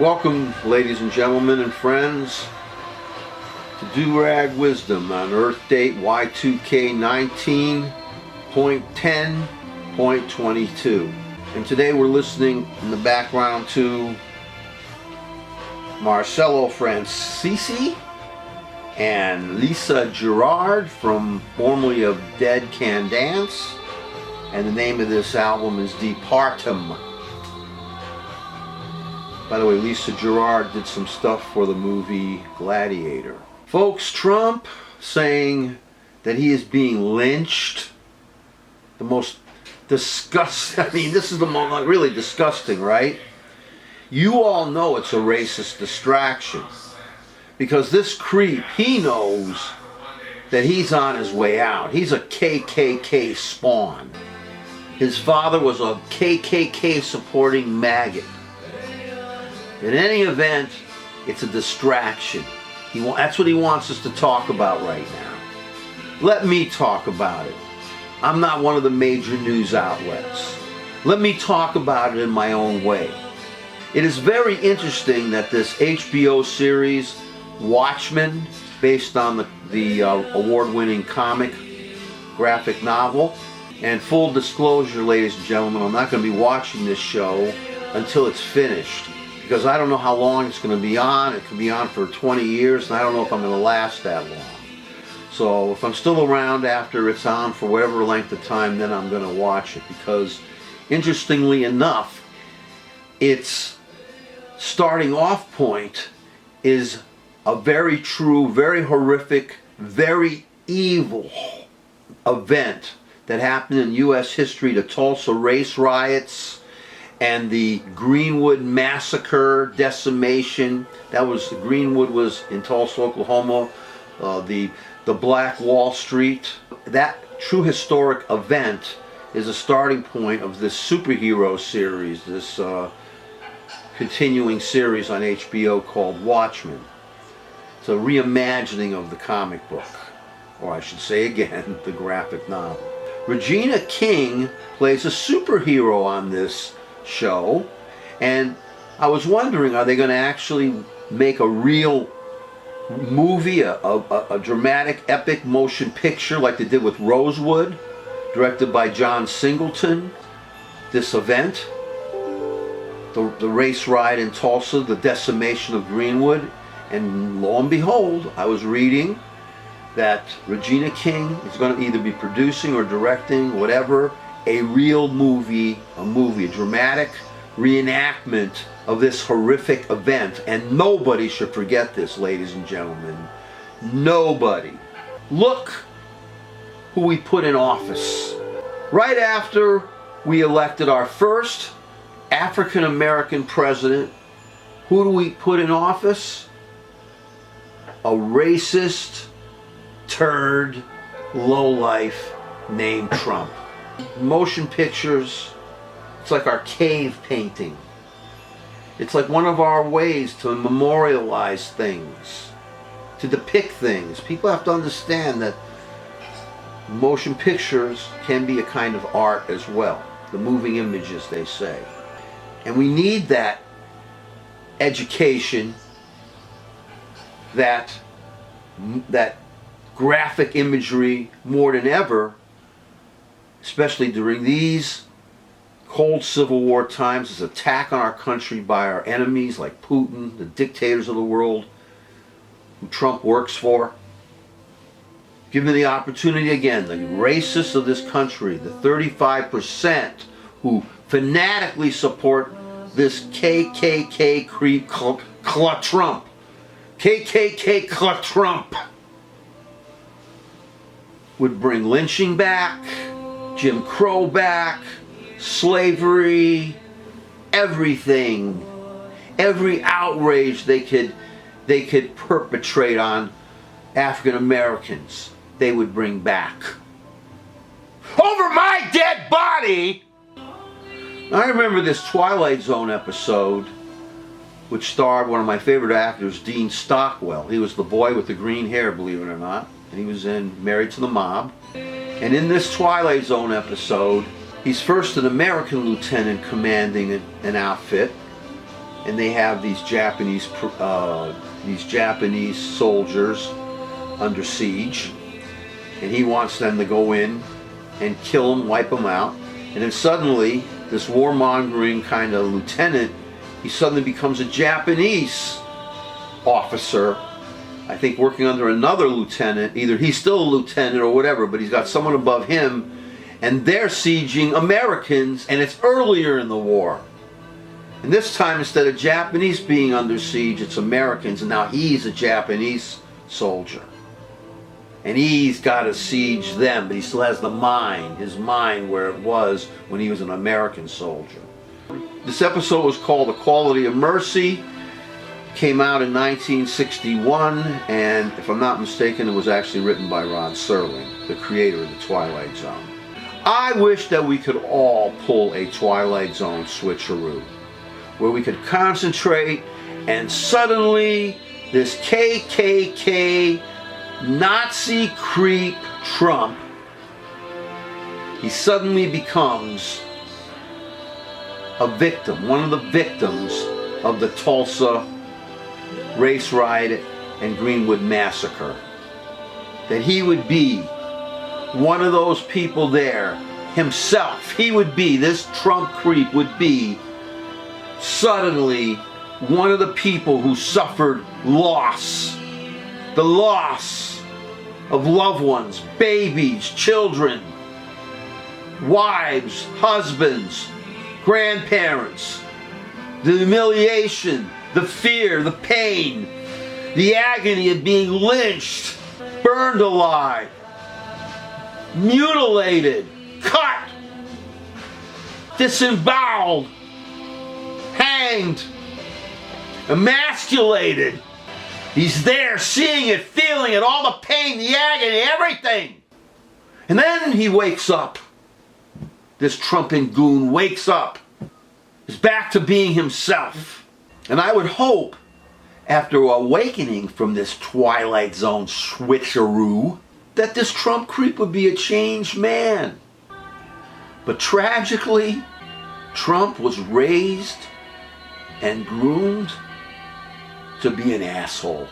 Welcome, ladies and gentlemen and friends, to Do-Rag Wisdom on Earth date Y2K 19.10.22. And today we're listening in the background to Marcello Francisi and Lisa Gerard, formerly of Dead Can Dance. And the name of this album is Departum. By the way, Lisa Gerard did some stuff for the movie Gladiator. Folks, Trump saying that he is being lynched. The most disgusting, this is the most really disgusting, right? You all know it's a racist distraction. Because this creep, he knows that he's on his way out. He's a KKK spawn. His father was a KKK supporting maggot. In any event, it's a distraction. That's what he wants us to talk about right now. Let me talk about it. I'm not one of the major news outlets. Let me talk about it in my own way. It is very interesting that this HBO series, Watchmen, based on the award-winning comic graphic novel, and full disclosure, ladies and gentlemen, I'm not going to be watching this show until it's finished. Because I don't know how long it's going to be on. It could be on for 20 years, and I don't know if I'm going to last that long. So if I'm still around after it's on for whatever length of time, then I'm going to watch it. Because, interestingly enough, its starting off point is a very true, very horrific, very evil event that happened in U.S. history, the Tulsa race riots, and the Greenwood massacre, decimation. Greenwood was in Tulsa, Oklahoma. The Black Wall Street. That true historic event is a starting point of this superhero series, this continuing series on HBO called Watchmen. It's a reimagining of the comic book, or I should say again, the graphic novel. Regina King plays a superhero on this show, and I was wondering, are they going to actually make a real movie, a dramatic epic motion picture like they did with Rosewood, directed by John Singleton, this event, the race riot in Tulsa, the decimation of Greenwood, and lo and behold, I was reading that Regina King is going to either be producing or directing, whatever, a real movie, a dramatic reenactment of this horrific event. And nobody should forget this, ladies and gentlemen. Nobody. Look who we put in office. Right after we elected our first African American president, who do we put in office? A racist, turd, lowlife named Trump. Motion pictures, it's like our cave painting. It's like one of our ways to memorialize things, to depict things. People have to understand that motion pictures can be a kind of art as well. The moving images, they say. And we need that education, that graphic imagery more than ever, especially during these cold Civil War times, this attack on our country by our enemies like Putin, the dictators of the world, who Trump works for. Given the opportunity again, the racists of this country, the 35% who fanatically support this KKK Trump. KKK Trump would bring lynching back, Jim Crow back, slavery, everything, every outrage they could perpetrate on African Americans, they would bring back. Over my dead body! I remember this Twilight Zone episode, which starred one of my favorite actors, Dean Stockwell. He was the boy with the green hair, believe it or not, and he was in Married to the Mob. And in this Twilight Zone episode, he's first an American lieutenant commanding an outfit, and they have these Japanese soldiers under siege, and he wants them to go in and kill them, wipe them out. And then suddenly, this warmongering kind of lieutenant, he suddenly becomes a Japanese officer, I think working under another lieutenant. Either he's still a lieutenant or whatever, but he's got someone above him, and they're sieging Americans, and it's earlier in the war. And this time, instead of Japanese being under siege, it's Americans, and now he's a Japanese soldier. And he's got to siege them, but he still has his mind where it was when he was an American soldier. This episode was called The Quality of Mercy. Came out in 1961, and if I'm not mistaken, it was actually written by Rod Serling, the creator of the Twilight Zone. I wish that we could all pull a Twilight Zone switcheroo, where we could concentrate, and suddenly this KKK Nazi creep Trump, he suddenly becomes a victim, one of the victims of the Tulsa race riot and Greenwood massacre. That he would be one of those people there himself. He would be, this Trump creep would be suddenly one of the people who suffered loss. The loss of loved ones, babies, children, wives, husbands, grandparents, the humiliation, the fear, the pain, the agony of being lynched, burned alive, mutilated, cut, disemboweled, hanged, emasculated. He's there, seeing it, feeling it, all the pain, the agony, everything. And then he wakes up. This Trumpian goon wakes up. Is back to being himself. And I would hope, after awakening from this Twilight Zone switcheroo, that this Trump creep would be a changed man. But tragically, Trump was raised and groomed to be an asshole.